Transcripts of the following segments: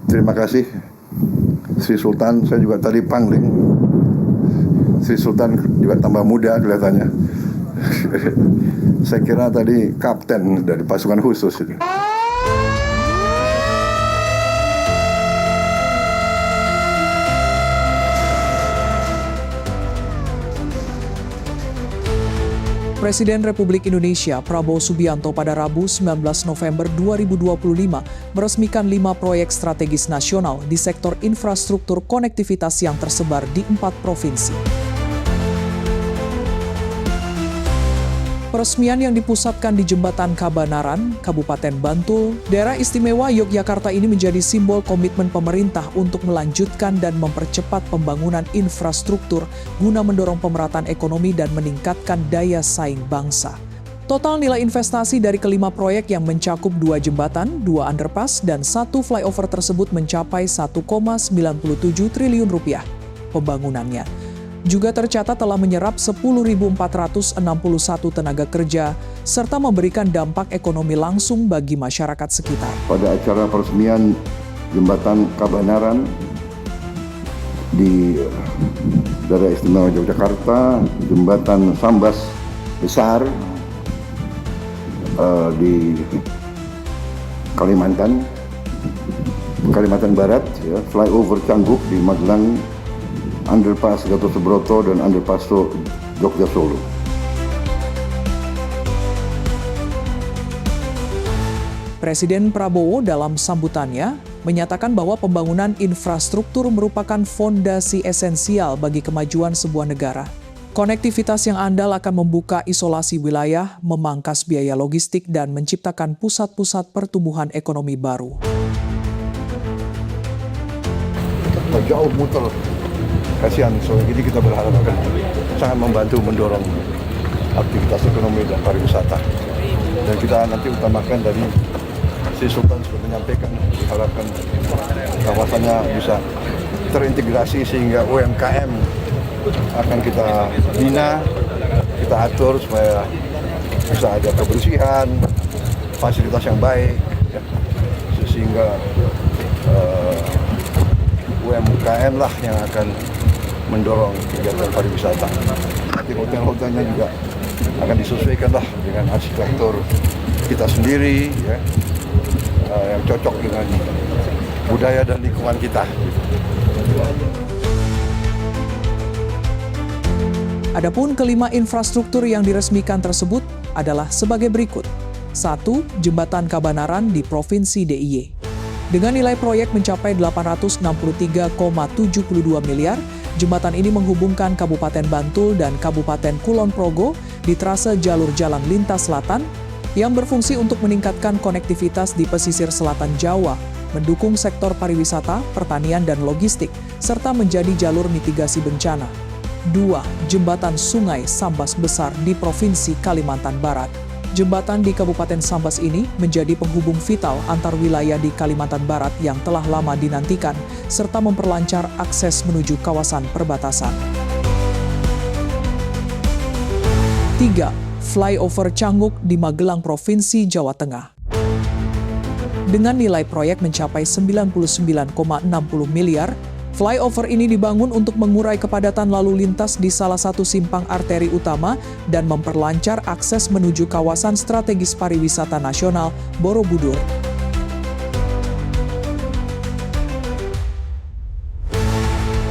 Terima kasih Sri Sultan. Saya juga tadi pangling. Sri Sultan juga tambah muda kelihatannya. Saya kira tadi kapten dari pasukan khusus itu. Presiden Republik Indonesia Prabowo Subianto pada Rabu 19 November 2025 meresmikan 5 proyek strategis nasional di sektor infrastruktur konektivitas yang tersebar di 4 provinsi. Peresmian yang dipusatkan di Jembatan Kabanaran, Kabupaten Bantul, Daerah Istimewa Yogyakarta ini menjadi simbol komitmen pemerintah untuk melanjutkan dan mempercepat pembangunan infrastruktur guna mendorong pemerataan ekonomi dan meningkatkan daya saing bangsa. Total nilai investasi dari kelima proyek yang mencakup 2 jembatan, 2 underpass, dan 1 flyover tersebut mencapai 1,97 triliun rupiah pembangunannya. Juga tercatat telah menyerap 10.461 tenaga kerja, serta memberikan dampak ekonomi langsung bagi masyarakat sekitar. Pada acara peresmian Jembatan Kabanaran di Daerah Istimewa Yogyakarta, Jembatan Sambas Besar di Kalimantan Barat, ya, flyover Cangguh di Magelang, underpass Gatot Subroto dan underpass Jogja Solo. Presiden Prabowo dalam sambutannya menyatakan bahwa pembangunan infrastruktur merupakan fondasi esensial bagi kemajuan sebuah negara. Konektivitas yang andal akan membuka isolasi wilayah, memangkas biaya logistik, dan menciptakan pusat-pusat pertumbuhan ekonomi baru. Jauh muter. Kasihan, jadi kita berharap akan sangat membantu mendorong aktivitas ekonomi dan pariwisata. Dan kita nanti utamakan dari Sri Sultan sudah menyampaikan, diharapkan kawasannya bisa terintegrasi sehingga UMKM akan kita bina, kita atur supaya bisa ada kebersihan, fasilitas yang baik, ya, sehingga UMKM lah yang akan mendorong kegiatan pariwisata. Nanti hotel-hotelnya juga akan disesuaikan lah dengan arsitektur kita sendiri, ya, yang cocok dengan budaya dan lingkungan kita. Adapun kelima infrastruktur yang diresmikan tersebut adalah sebagai berikut. 1. Jembatan Kabanaran di Provinsi DIY. Dengan nilai proyek mencapai 863,72 miliar, jembatan ini menghubungkan Kabupaten Bantul dan Kabupaten Kulon Progo di trase jalur jalan lintas selatan yang berfungsi untuk meningkatkan konektivitas di pesisir selatan Jawa, mendukung sektor pariwisata, pertanian, dan logistik, serta menjadi jalur mitigasi bencana. 2. Jembatan Sungai Sambas Besar di Provinsi Kalimantan Barat. Jembatan di Kabupaten Sambas ini menjadi penghubung vital antar wilayah di Kalimantan Barat yang telah lama dinantikan, serta memperlancar akses menuju kawasan perbatasan. 3. Flyover Cangguh di Magelang, Provinsi Jawa Tengah. Dengan nilai proyek mencapai 99,60 miliar, flyover ini dibangun untuk mengurai kepadatan lalu lintas di salah satu simpang arteri utama dan memperlancar akses menuju kawasan strategis pariwisata nasional Borobudur.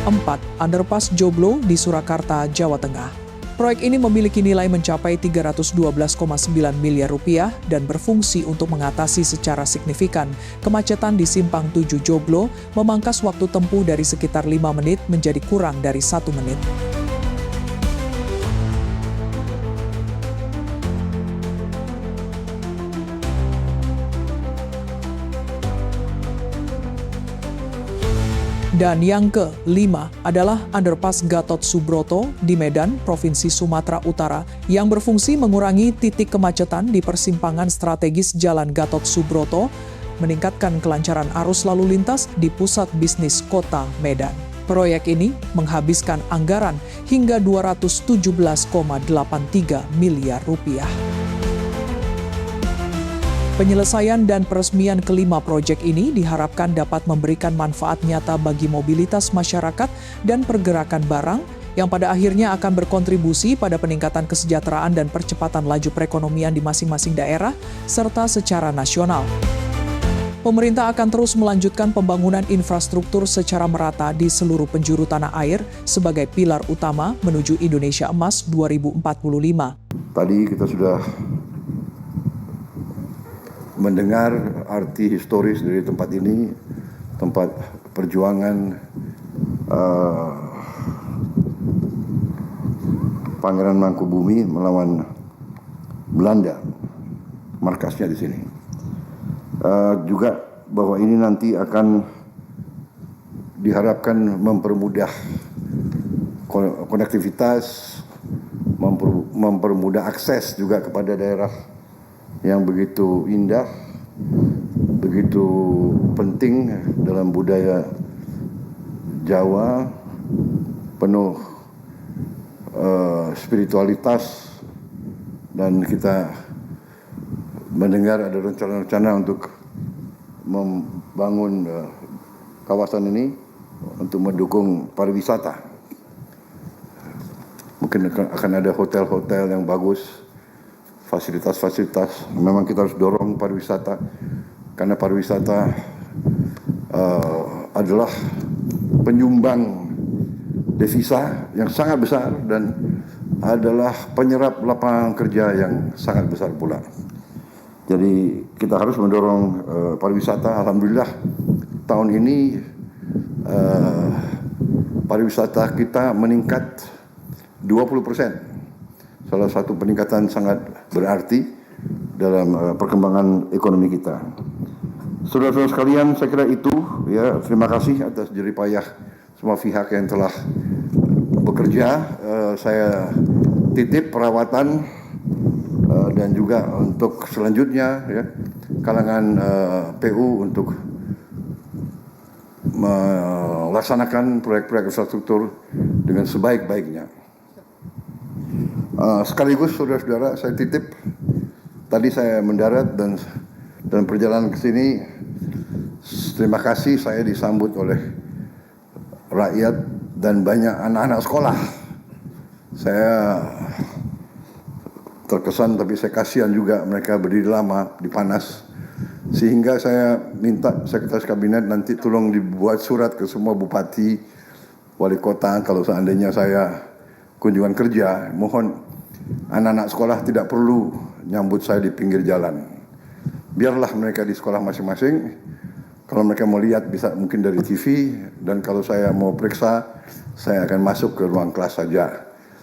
4. Underpass Joglo di Surakarta, Jawa Tengah. Proyek ini memiliki nilai mencapai 312,9 miliar rupiah dan berfungsi untuk mengatasi secara signifikan kemacetan di Simpang 7 Joglo, memangkas waktu tempuh dari sekitar 5 menit menjadi kurang dari 1 menit. Dan yang kelima adalah Underpass Gatot Subroto di Medan, Provinsi Sumatera Utara, yang berfungsi mengurangi titik kemacetan di persimpangan strategis Jalan Gatot Subroto, meningkatkan kelancaran arus lalu lintas di pusat bisnis kota Medan. Proyek ini menghabiskan anggaran hingga 217,83 miliar rupiah. Penyelesaian dan peresmian kelima proyek ini diharapkan dapat memberikan manfaat nyata bagi mobilitas masyarakat dan pergerakan barang yang pada akhirnya akan berkontribusi pada peningkatan kesejahteraan dan percepatan laju perekonomian di masing-masing daerah serta secara nasional. Pemerintah akan terus melanjutkan pembangunan infrastruktur secara merata di seluruh penjuru tanah air sebagai pilar utama menuju Indonesia Emas 2045. Tadi kita sudah mendengar arti historis dari tempat ini, tempat perjuangan Pangeran Mangkubumi melawan Belanda, markasnya di sini. Juga bahwa ini nanti akan diharapkan mempermudah konektivitas, mempermudah akses juga kepada daerah yang begitu indah, begitu penting dalam budaya Jawa, penuh spiritualitas, dan kita mendengar ada rencana-rencana untuk membangun kawasan ini untuk mendukung pariwisata. Mungkin akan ada hotel-hotel yang bagus, fasilitas-fasilitas. Memang kita harus dorong pariwisata, karena pariwisata adalah penyumbang devisa yang sangat besar dan adalah penyerap lapangan kerja yang sangat besar pula. Jadi kita harus mendorong pariwisata. Alhamdulillah tahun ini pariwisata kita meningkat 20%. Salah satu peningkatan sangat berarti dalam perkembangan ekonomi kita. Saudara-saudara sekalian, saya kira itu ya. Terima kasih atas jerih payah semua pihak yang telah bekerja. Saya titip perawatan dan juga untuk selanjutnya ya, kalangan PU untuk melaksanakan proyek-proyek infrastruktur dengan sebaik-baiknya. Sekaligus saudara-saudara, saya titip, tadi saya mendarat dan dalam perjalanan ke sini, terima kasih saya disambut oleh rakyat dan banyak anak-anak sekolah. Saya terkesan, tapi saya kasihan juga mereka berdiri lama di panas. Sehingga saya minta Sekretaris Kabinet nanti tolong dibuat surat ke semua bupati, wali kota, kalau seandainya saya kunjungan kerja, mohon anak-anak sekolah tidak perlu nyambut saya di pinggir jalan. Biarlah mereka di sekolah masing-masing. Kalau mereka mau lihat bisa mungkin dari TV, dan kalau saya mau periksa, saya akan masuk ke ruang kelas saja.